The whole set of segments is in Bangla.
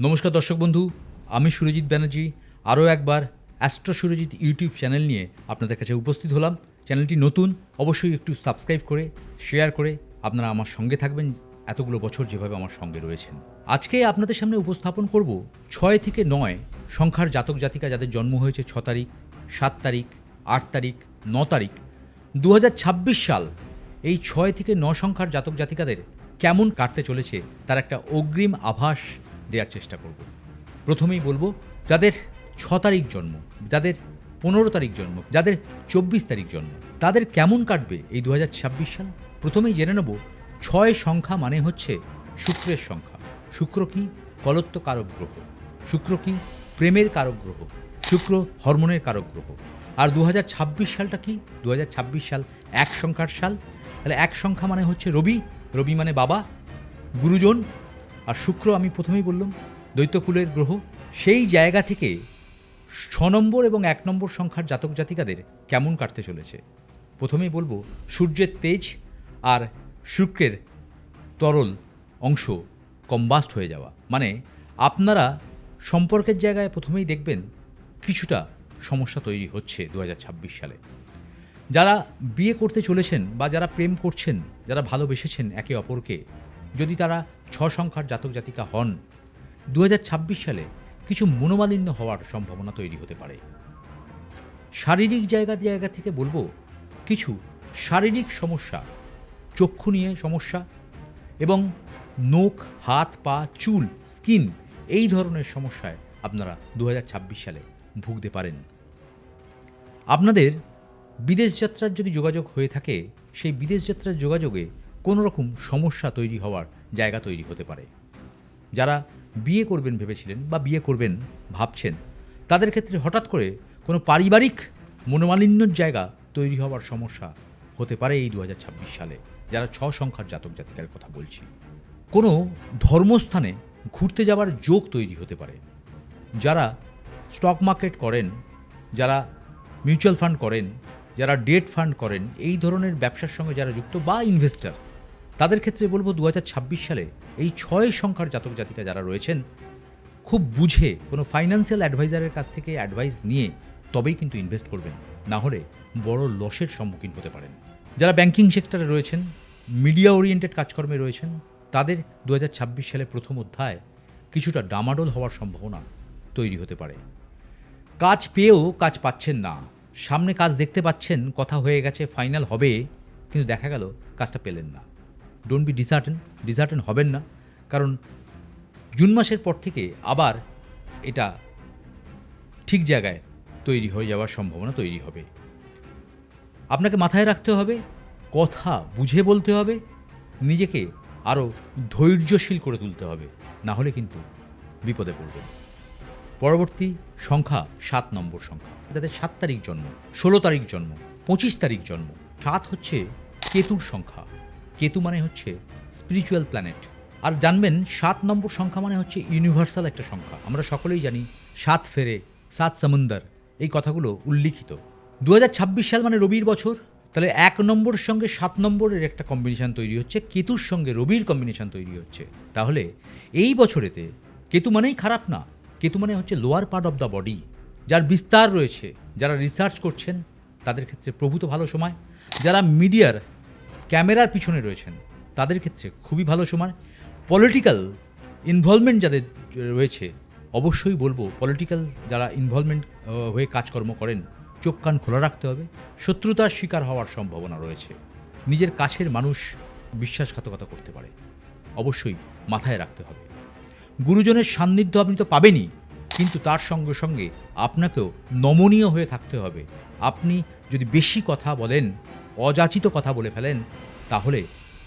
নমস্কার দর্শক বন্ধু, আমি সুরজিৎ ব্যানার্জি আরও একবার অ্যাস্ট্রো সুরজিৎ ইউটিউব চ্যানেল নিয়ে আপনাদের কাছে উপস্থিত হলাম। চ্যানেলটি নতুন, অবশ্যই একটু সাবস্ক্রাইব করে শেয়ার করে আপনারা আমার সঙ্গে থাকবেন এতগুলো বছর যেভাবে আমার সঙ্গে রয়েছেন। আজকে আপনাদের সামনে উপস্থাপন করব 6 থেকে 9 সংখ্যার জাতক জাতিকা যাদের জন্ম হয়েছে 6 তারিখ, 7 তারিখ, 8 তারিখ, 9 তারিখ 2026 সাল। এই 6 থেকে 9 সংখ্যার জাতক জাতিকাদের কেমন কাটতে চলেছে তার একটা অগ্রিম আভাস দেওয়ার চেষ্টা করব। প্রথমেই বলবো যাদের 6 তারিখ জন্ম, যাদের 15 তারিখ জন্ম, যাদের 24 তারিখ জন্ম, তাদের কেমন কাটবে এই 2026 সাল। প্রথমেই জেনে নেব 6 সংখ্যা মানে হচ্ছে শুক্রের সংখ্যা। শুক্র কি? কলত্ব কারক গ্রহ। শুক্র কি? প্রেমের কারক গ্রহ। শুক্র হরমোনের কারক গ্রহ। আর 2026 সালটা কি? 2026 সাল 1 সংখ্যার সাল। তাহলে 1 সংখ্যা মানে হচ্ছে রবি। রবি মানে বাবা, গুরুজন। আর শুক্র আমি প্রথমেই বললাম দৈত্যকুলের গ্রহ। সেই জায়গা থেকে 6 নম্বর এবং 1 নম্বর সংখ্যার জাতক জাতিকাদের কেমন কাটতে চলেছে। প্রথমেই বলবো সূর্যের তেজ আর শুক্রের তরল অংশ কম্বাস্ট হয়ে যাওয়া, মানে আপনারা সম্পর্কের জায়গায় প্রথমেই দেখবেন কিছুটা সমস্যা তৈরি হচ্ছে 2026 সালে। যারা বিয়ে করতে চলেছেন বা যারা প্রেম করছেন, যারা ভালোবেসেছেন একে অপরকে, যদি তারা 6 সংখ্যার জাতক জাতিকা হন, 2026 সালে কিছু মনোমালিন্য হওয়ার সম্ভাবনা তৈরি হতে পারে। শারীরিক জায়গা থেকে বলবো কিছু শারীরিক সমস্যা, চক্ষু নিয়ে সমস্যা এবং নখ, হাত, পা, চুল, স্কিন এই ধরনের সমস্যায় আপনারা 2026 সালে ভুগতে পারেন। আপনাদের বিদেশ যাত্রার যদি যোগাযোগ হয়ে থাকে, সেই বিদেশ যাত্রার যোগাযোগে কোনো রকম সমস্যা তৈরি হওয়ার জায়গা তৈরি হতে পারে। যারা বিয়ে করবেন ভেবেছিলেন বা বিয়ে করবেন ভাবছেন, তাদের ক্ষেত্রে হঠাৎ করে কোনো পারিবারিক মনোমালিন্যর জায়গা তৈরি হওয়ার সমস্যা হতে পারে এই 2026 সালে। যারা 6 সংখ্যার জাতক জাতিকার কথা বলছি, কোনো ধর্মস্থানে ঘুরতে যাওয়ার যোগ তৈরি হতে পারে। যারা স্টক মার্কেট করেন, যারা মিউচুয়াল ফান্ড করেন, যারা ডেট ফান্ড করেন, এই ধরনের ব্যবসার সঙ্গে যারা যুক্ত বা ইনভেস্টার, তাদের ক্ষেত্রে বলবো 2026 সালে এই 6 সংখ্যার জাতক জাতিকা যারা রয়েছেন, খুব বুঝে কোনো ফাইন্যান্সিয়াল অ্যাডভাইজারের কাছ থেকে অ্যাডভাইস নিয়ে তবেই কিন্তু ইনভেস্ট করবেন, না হলে বড় লসের সম্মুখীন হতে পারেন। যারা ব্যাংকিং সেক্টরে রয়েছেন, মিডিয়া ওরিয়েন্টেড কাজকর্মে রয়েছেন, তাদের 2026 সালে প্রথম অধ্যায় কিছুটা ডামাডোল হওয়ার সম্ভাবনা তৈরি হতে পারে। কাজ পেয়েও কাজ পাচ্ছেন না, সামনে কাজ দেখতে পাচ্ছেন, কথা হয়ে গেছে, ফাইনাল হবে, কিন্তু দেখা গেল কাজটা পেলেন না। ডোন্ট বি ডিসার্টেন হবেন না, কারণ জুন মাসের পর থেকে আবার এটা ঠিক জায়গায় তৈরি হয়ে যাওয়ার সম্ভাবনা তৈরি হবে। আপনাকে মাথায় রাখতে হবে, কথা বুঝে বলতে হবে, নিজেকে আরও ধৈর্যশীল করে তুলতে হবে, না হলে কিন্তু বিপদে পড়বেন। পরবর্তী সংখ্যা 7 নম্বর সংখ্যা। যাদের 7 তারিখ জন্ম, 16 তারিখ জন্ম, 25 তারিখ জন্ম। 7 হচ্ছে কেতুর সংখ্যা। কেতু মানে হচ্ছে স্পিরিচুয়াল প্ল্যানেট। আর জানবেন 7 নম্বর সংখ্যা মানে হচ্ছে ইউনিভার্সাল একটা সংখ্যা। আমরা সকলেই জানি 7 ফেরে, 7 সমুন্দর, এই কথাগুলো উল্লিখিত। 2026 সাল মানে রবির বছর। তাহলে 1 নম্বরের সঙ্গে 7 নম্বরের একটা কম্বিনেশান তৈরি হচ্ছে, কেতুর সঙ্গে রবির কম্বিনেশান তৈরি হচ্ছে। তাহলে এই বছরেতে কেতু মানেই খারাপ না, কেতু মানে হচ্ছে lower part of the body, যার বিস্তার রয়েছে। যারা রিসার্চ করছেন তাদের ক্ষেত্রে প্রভূত ভালো সময়। যারা মিডিয়ার ক্যামেরার পিছনে রয়েছেন তাদের ক্ষেত্রে খুবই ভালো সময়। পলিটিক্যাল ইনভলভমেন্ট যাদের রয়েছে, অবশ্যই বলবো পলিটিক্যাল যারা ইনভলভমেন্ট হয়ে কাজকর্ম করেন, চোখ কান খোলা রাখতে হবে। শত্রুতার শিকার হওয়ার সম্ভাবনা রয়েছে। নিজের কাছের মানুষ বিশ্বাসঘাতকতা করতে পারে, অবশ্যই মাথায় রাখতে হবে। গুরুজনের সান্নিধ্য আপনি তো পাবেনই, কিন্তু তার সঙ্গে সঙ্গে আপনাকেও নমনীয় হয়ে থাকতে হবে। আপনি যদি বেশি কথা বলেন, অযাচিত কথা বলে ফেলেন, তাহলে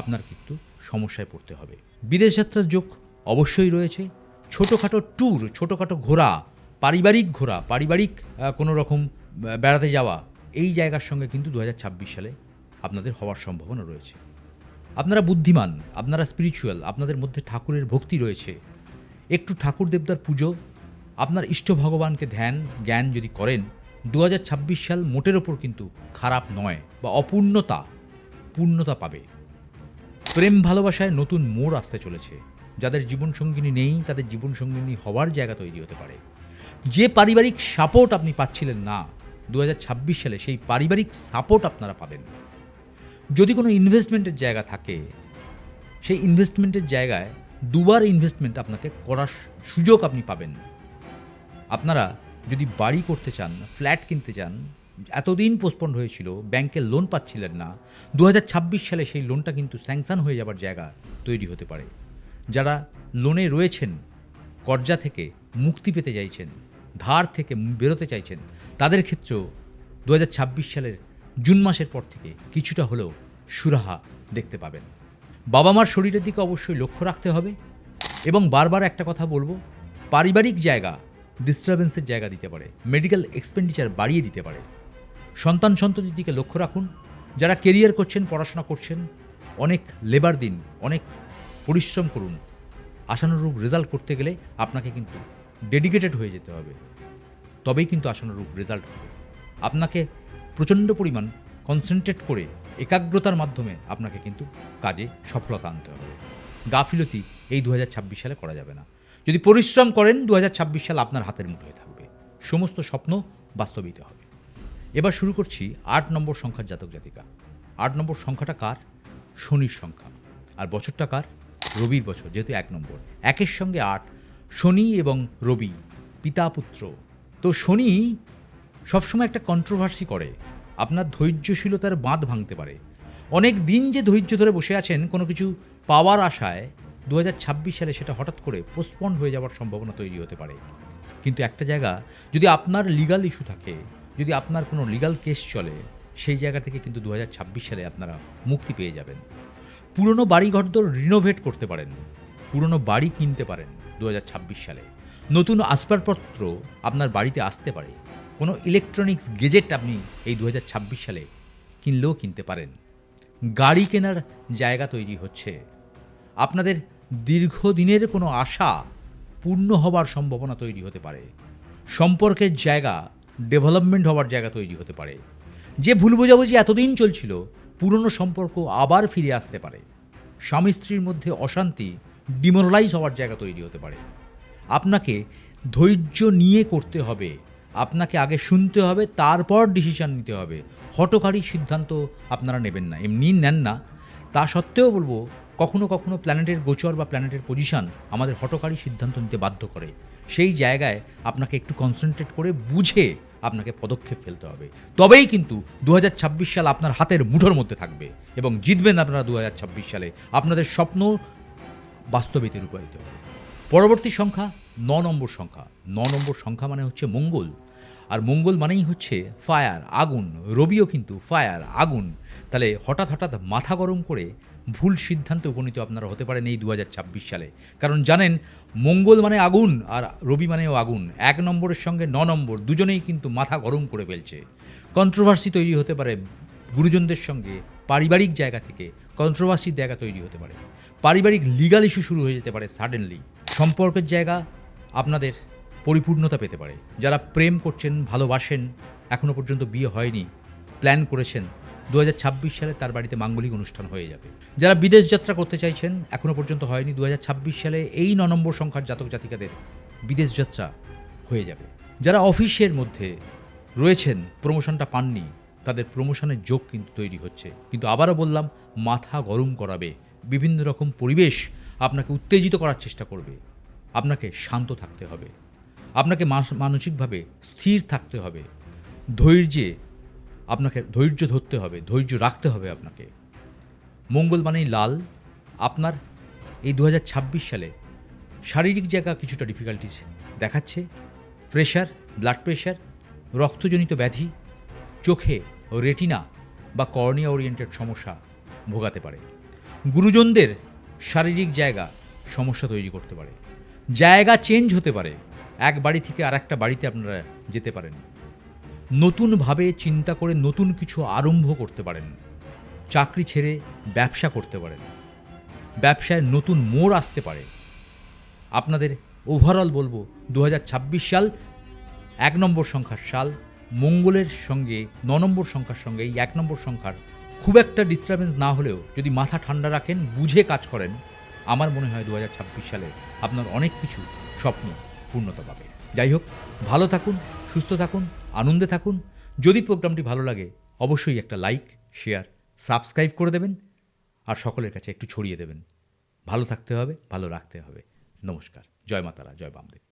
আপনার কিন্তু সমস্যায় পড়তে হবে। বিদেশ যাত্রার যোগ অবশ্যই রয়েছে। ছোটোখাটো ট্যুর, ছোটোখাটো ঘোরা, পারিবারিক কোনো রকম বেড়াতে যাওয়া, এই জায়গার সঙ্গে কিন্তু 2026 সালে আপনাদের হওয়ার সম্ভাবনা রয়েছে। আপনারা বুদ্ধিমান, আপনারা স্পিরিচুয়াল, আপনাদের মধ্যে ঠাকুরের ভক্তি রয়েছে। একটু ঠাকুর দেবতার পুজো, আপনার ইষ্ট ভগবানকে ধ্যান জ্ঞান যদি করেন, 2026 সাল মোটের ওপর কিন্তু খারাপ নয়, বা পূর্ণতা পাবে। প্রেম ভালোবাসায় নতুন মোড় আসতে চলেছে। যাদের জীবনসঙ্গিনী নেই তাদের জীবনসঙ্গিনী হওয়ার জায়গা তৈরি হতে পারে। যে পারিবারিক সাপোর্ট আপনি পাচ্ছিলেন না 2026 সালে সেই পারিবারিক সাপোর্ট আপনারা পাবেন। যদি কোনো ইনভেস্টমেন্টের জায়গা থাকে সেই ইনভেস্টমেন্টের জায়গায় দুবার ইনভেস্টমেন্ট আপনাকে করার সুযোগ আপনি পাবেন। আপনারা যদি বাড়ি করতে চান, ফ্ল্যাট কিনতে চান, এতদিন পোস্টপন্ড হয়েছিল, ব্যাংকের লোন পাচ্ছিলেন না, 2026 সালে সেই লোনটা কিন্তু স্যাংশন হয়ে যাবার জায়গা তৈরি হতে পারে। যারা লোনে রয়েছেন, কর্জা থেকে মুক্তি পেতে চাইছেন, ধার থেকে বেরোতে চাইছেন, তাদের ক্ষেত্রেও 2026 সালের জুন মাসের পর থেকে কিছুটা হলেও সুরাহা দেখতে পাবেন। বাবা মার শরীরের দিকে অবশ্যই লক্ষ্য রাখতে হবে এবং বারবার একটা কথা বলবো, পারিবারিক জায়গা ডিস্টারবেন্সের জায়গা দিতে পারে, মেডিকেল এক্সপেন্ডিচার বাড়িয়ে দিতে পারে। সন্তান সন্ততির দিকে লক্ষ্য রাখুন। যারা কেরিয়ার করছেন, পড়াশোনা করছেন, অনেক লেবার দিন, অনেক পরিশ্রম করুন। আশানুরূপ রেজাল্ট করতে গেলে আপনাকে কিন্তু ডেডিকেটেড হয়ে যেতে হবে, তবেই কিন্তু আশানুরূপ রেজাল্ট হবে। আপনাকে প্রচণ্ড পরিমাণ কনসেন্ট্রেট করে একাগ্রতার মাধ্যমে আপনাকে কিন্তু কাজে সফলতা আনতে হবে। গাফিলতি এই 2026 সালে করা যাবে না। যদি পরিশ্রম করেন 2026 সাল আপনার হাতের মুঠোয় থাকবে, সমস্ত স্বপ্ন বাস্তবিত হবে। এবার শুরু করছি 8 নম্বর সংখ্যার জাতক জাতিকা। 8 নম্বর সংখ্যাটা কার? শনির সংখ্যা। আর বছরটা কার? রবির বছর, যেহেতু 1 নম্বর। 1-এর সঙ্গে 8, শনি এবং রবি পিতা পুত্র। তো শনি সবসময় একটা কন্ট্রোভার্সি করে, আপনার ধৈর্যশীলতার বাঁধ ভাঙতে পারে। অনেক দিন যে ধৈর্য ধরে বসে আছেন কোনো কিছু পাওয়ার আশায়, 2026 সালে সেটা হঠাৎ করে পোস্টপন্ড হয়ে যাওয়ার সম্ভাবনা তৈরি হতে পারে। কিন্তু একটা জায়গা, যদি আপনার লিগাল ইস্যু থাকে, যদি আপনার কোনো লিগাল কেস চলে, সেই জায়গা থেকে কিন্তু 2026 সালে আপনারা মুক্তি পেয়ে যাবেন। পুরনো বাড়িঘরদোর রিনোভেট করতে পারেন, পুরনো বাড়ি কিনতে পারেন 2026 সালে। নতুন আসবাবপত্র আপনার বাড়িতে আসতে পারে। কোনো ইলেকট্রনিক্স গেজেট আপনি এই 2026 সালে কিনলেও কিনতে পারেন। গাড়ি কেনার জায়গা তৈরি হচ্ছে। আপনাদের দীর্ঘদিনের কোনো আশা পূর্ণ হবার সম্ভাবনা তৈরি হতে পারে। সম্পর্কের জায়গা ডেভেলপমেন্ট হওয়ার জায়গা তৈরি হতে পারে। যে ভুল বোঝাবুঝি এতদিন চলছিল, পুরনো সম্পর্ক আবার ফিরে আসতে পারে। স্বামী স্ত্রীর মধ্যে অশান্তি ডিমোরালাইজ হওয়ার জায়গা তৈরি হতে পারে। আপনাকে ধৈর্য নিয়ে করতে হবে। আপনাকে আগে শুনতে হবে, তারপর ডিসিশন নিতে হবে। হঠকারী সিদ্ধান্ত আপনারা নেবেন না, এমনি নেন না। তা সত্ত্বেও বলবো, কখনো কখনো প্ল্যানেটের গোচর বা প্ল্যানেটের পজিশন আমাদের হঠকারী সিদ্ধান্ত নিতে বাধ্য করে। সেই জায়গায় আপনাকে একটু কনসেন্ট্রেট করে বুঝে আপনাকে পদক্ষেপ ফেলতে হবে। তবেই কিন্তু 2026 সাল আপনার হাতের মুঠোর মধ্যে থাকবে এবং জিতবেন আপনারা 2026 সালে। আপনাদের স্বপ্ন বাস্তবিতে রূপায়িত হবে। পরবর্তী সংখ্যা 9 নম্বর সংখ্যা। 9 নম্বর সংখ্যা মানে হচ্ছে মঙ্গল। আর মঙ্গল মানেই হচ্ছে ফায়ার, আগুন। রবিও কিন্তু ফায়ার, আগুন। তাহলে হঠাৎ হঠাৎ মাথা গরম করে ভুল সিদ্ধান্তে উপনীত আপনারা হতে পারেন এই 2026 সালে। কারণ জানেন, মঙ্গল মানে আগুন আর রবি মানেও আগুন। 1 নম্বরের সঙ্গে 9 নম্বর দুজনেই কিন্তু মাথা গরম করে ফেলছে। কন্ট্রোভার্সি তৈরি হতে পারে গুরুজনদের সঙ্গে, পারিবারিক জায়গা থেকে কন্ট্রোভার্সির জায়গা তৈরি হতে পারে। পারিবারিক লিগাল ইস্যু শুরু হয়ে যেতে পারে সাডেনলি। সম্পর্কের জায়গা আপনাদের পরিপূর্ণতা পেতে পারে। যারা প্রেম করছেন, ভালোবাসেন, এখনও পর্যন্ত বিয়ে হয়নি, প্ল্যান করেছেন, 2026 সালে তার বাড়িতে মাঙ্গলিক অনুষ্ঠান হয়ে যাবে। যারা বিদেশ যাত্রা করতে চাইছেন, এখনও পর্যন্ত হয়নি, 2026 সালে এই 9 নম্বর সংখ্যার জাতক জাতিকাদের বিদেশ যাত্রা হয়ে যাবে। যারা অফিসের মধ্যে রয়েছেন, প্রমোশনটা পাননি, তাদের প্রমোশনের যোগ কিন্তু তৈরি হচ্ছে। কিন্তু আবারও বললাম, মাথা গরম করাবে। বিভিন্ন রকম পরিবেশ আপনাকে উত্তেজিত করার চেষ্টা করবে। আপনাকে শান্ত থাকতে হবে, আপনাকে মানসিকভাবে স্থির থাকতে হবে, আপনাকে ধৈর্য ধরতে হবে, ধৈর্য রাখতে হবে আপনাকে। মঙ্গল মানেই লাল। আপনার এই 2026 সালে শারীরিক জায়গা কিছুটা ডিফিকাল্টিস দেখাচ্ছে। প্রেশার, ব্লাড প্রেশার, রক্তজনিত ব্যাধি, চোখে রেটিনা বা কর্নিয়া ওরিয়েন্টেড সমস্যা ভোগাতে পারে। গুরুজনদের শারীরিক জায়গা সমস্যা তৈরি করতে পারে। জায়গা চেঞ্জ হতে পারে, এক বাড়ি থেকে আরেকটা বাড়িতে আপনারা যেতে পারেন। নতুনভাবে চিন্তা করে নতুন কিছু আরম্ভ করতে পারেন। চাকরি ছেড়ে ব্যবসা করতে পারেন। ব্যবসায় নতুন মোড় আসতে পারে। আপনাদের ওভারঅল বলবো 2026 সাল 1 নম্বর সংখ্যার সাল। মঙ্গলের সঙ্গে 9 নম্বর সংখ্যার সঙ্গে এই 1 নম্বর সংখ্যার খুব একটা ডিস্টারবেন্স না হলেও যদি মাথা ঠান্ডা রাখেন, বুঝে কাজ করেন, আমার মনে হয় 2026 সালে আপনার অনেক কিছু স্বপ্ন পূর্ণতা পাবে। যাই হোক, ভালো থাকুন, সুস্থ থাকুন, আনন্দে থাকুন। যদি প্রোগ্রামটি ভালো লাগে অবশ্যই একটা লাইক, শেয়ার, সাবস্ক্রাইব করে দেবেন আর সকলের কাছে একটু ছড়িয়ে দেবেন। ভালো থাকতে হবে, ভালো রাখতে হবে। নমস্কার। জয় মা তারা, জয় বামদেব।